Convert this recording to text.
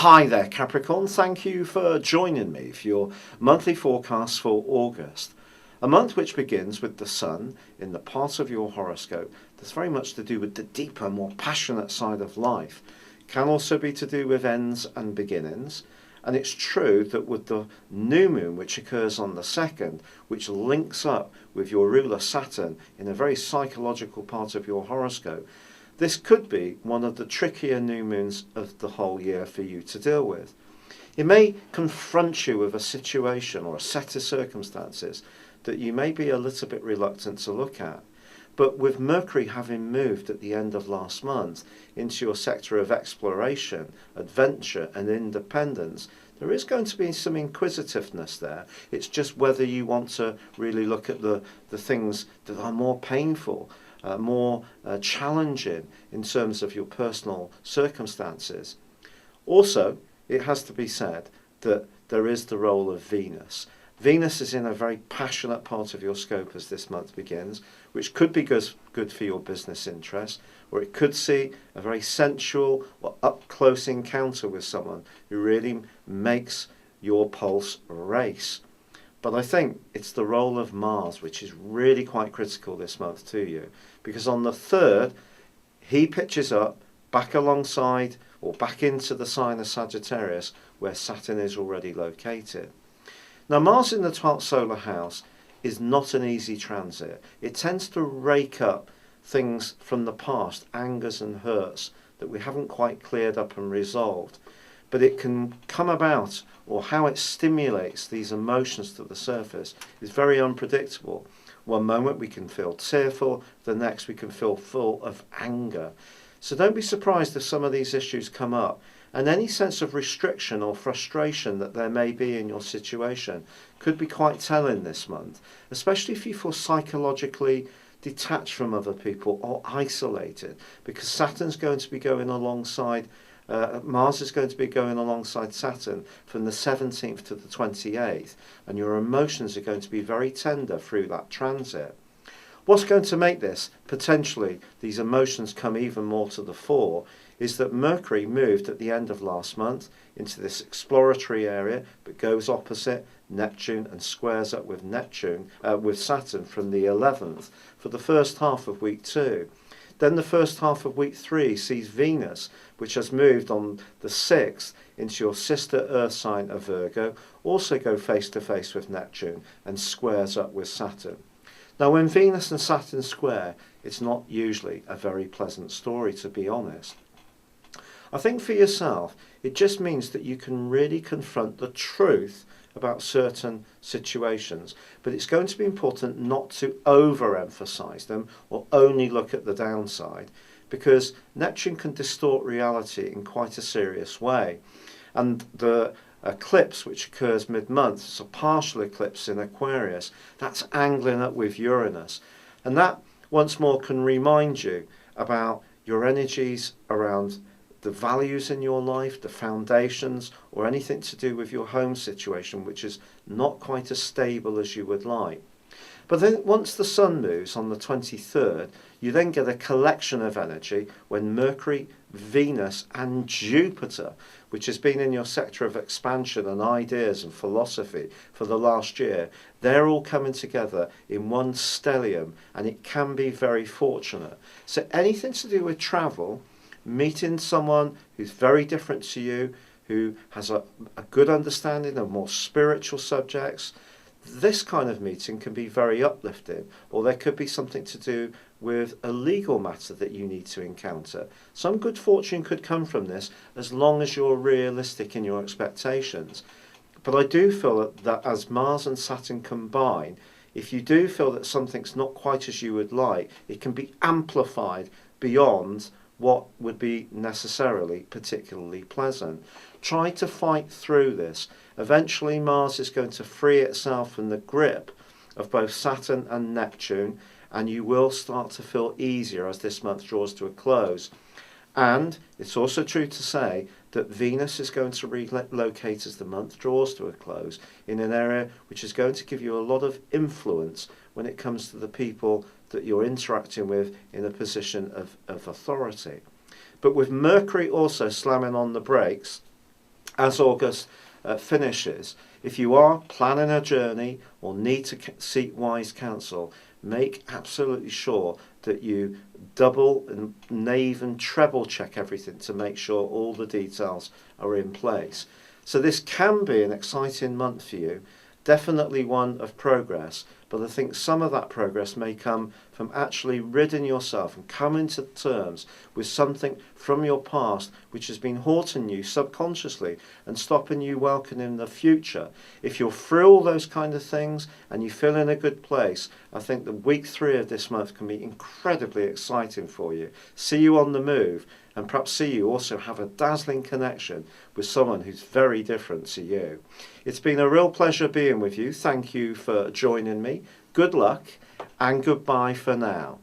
Hi there, Capricorn. Thank you for joining me for your monthly forecast for August. A month which begins with the Sun in the part of your horoscope that's very much to do with the deeper, more passionate side of life. Can also be to do with ends and beginnings. And it's true that with the new moon, which occurs on the 2nd, which links up with your ruler Saturn in a very psychological part of your horoscope, this could be one of the trickier new moons of the whole year for you to deal with. It may confront you with a situation or a set of circumstances that you may be a little bit reluctant to look at. But with Mercury having moved at the end of last month into your sector of exploration, adventure and independence, there is going to be some inquisitiveness there. It's just whether you want to really look at the things that are more painful, more challenging in terms of your personal circumstances. Also, it has to be said that there is the role of Venus. Venus is in a very passionate part of your scope as this month begins, which could be good for your business interests, or it could see a very sensual or up-close encounter with someone who really makes your pulse race. But I think it's the role of Mars which is really quite critical this month to you, because on the 3rd he pitches up back alongside or back into the sign of Sagittarius where Saturn is already located. Now Mars in the 12th solar house is not an easy transit. It tends to rake up things from the past, angers and hurts that we haven't quite cleared up and resolved. But it can come about, or how it stimulates these emotions to the surface is very unpredictable. One moment we can feel tearful, the next we can feel full of anger. So don't be surprised if some of these issues come up, and any sense of restriction or frustration that there may be in your situation could be quite telling this month, especially if you feel psychologically detached from other people or isolated, because Saturn's going to be going alongside Mars is going to be going alongside Saturn from the 17th to the 28th, and your emotions are going to be very tender through that transit. What's going to make this, potentially, these emotions come even more to the fore, is that Mercury moved at the end of last month into this exploratory area, but goes opposite Neptune and squares up with with Saturn from the 11th for the first half of week 2. Then the first half of week 3 sees Venus, which has moved on the 6th into your sister Earth sign of Virgo, also go face to face with Neptune and squares up with Saturn. Now when Venus and Saturn square, it's not usually a very pleasant story, to be honest. I think for yourself, it just means that you can really confront the truth about certain situations, but it's going to be important not to overemphasize them or only look at the downside, because Neptune can distort reality in quite a serious way. And the eclipse which occurs mid-month, it's a partial eclipse in Aquarius, that's angling up with Uranus, and that once more can remind you about your energies around the values in your life, the foundations, or anything to do with your home situation, which is not quite as stable as you would like. But then once the Sun moves on the 23rd, you then get a collection of energy when Mercury, Venus and Jupiter, which has been in your sector of expansion and ideas and philosophy for the last year, they're all coming together in one stellium, and it can be very fortunate. So anything to do with travel, meeting someone who's very different to you, who has a good understanding of more spiritual subjects, this kind of meeting can be very uplifting. Or there could be something to do with a legal matter that you need to encounter. Some good fortune could come from this, as long as you're realistic in your expectations. But I do feel that as Mars and Saturn combine, if you do feel that something's not quite as you would like, it can be amplified beyond what would be necessarily particularly pleasant. Try to fight through this. Eventually Mars is going to free itself from the grip of both Saturn and Neptune, and you will start to feel easier as this month draws to a close. And it's also true to say that Venus is going to relocate as the month draws to a close in an area which is going to give you a lot of influence when it comes to the people that you're interacting with in a position of authority. But with Mercury also slamming on the brakes, as August finishes, if you are planning a journey or need to seek wise counsel, make absolutely sure that you double and nave and treble check everything to make sure all the details are in place. So this can be an exciting month for you, definitely one of progress, but I think some of that progress may come from actually ridding yourself and coming to terms with something from your past which has been haunting you subconsciously and stopping you welcoming the future. If you're through all those kind of things and you feel in a good place, I think the week 3 of this month can be incredibly exciting for you. See you on the move, and perhaps see you also have a dazzling connection with someone who's very different to you. It's been a real pleasure being with you. Thank you for joining me. Good luck and goodbye for now.